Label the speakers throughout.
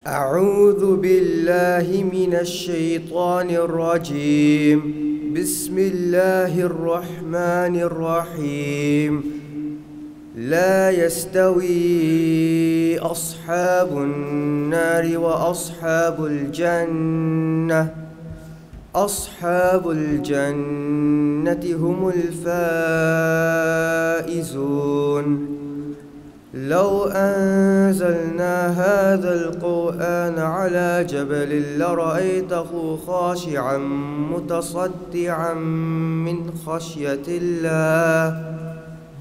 Speaker 1: أعوذ بالله من الشيطان الرجيم. بسم الله الرحمن الرحيم. لا يستوي أصحاب النار وأصحاب الجنة. أصحاب الجنة هم الفائزون. لو أنزلنا هذا القرآن على جبل لرأيته خاشعا متصدعا من خشية الله.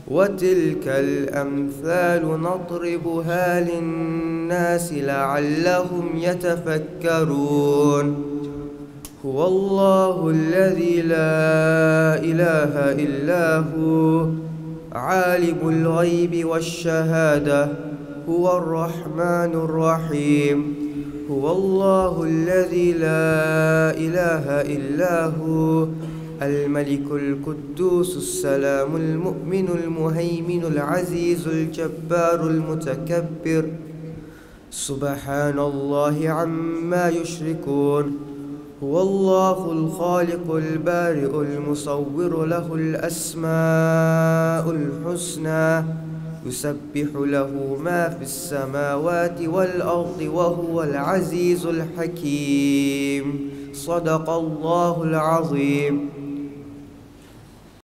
Speaker 1: وتلك الأمثال نضربها للناس لعلهم يتفكرون. هو الله الذي لا إله إلا هو عالم الغيب والشهادة. هو الرحمن الرحيم. هو الله الذي لا إله إلا هو الملك القدوس السلام المؤمن المهيمن العزيز الجبار المتكبر. سبحان الله عما يشركون. هو الله الخالق البارئ المصور له الأسماء الحسنى يسبح له ما في السماوات والأرض وهو العزيز الحكيم. صدق الله العظيم.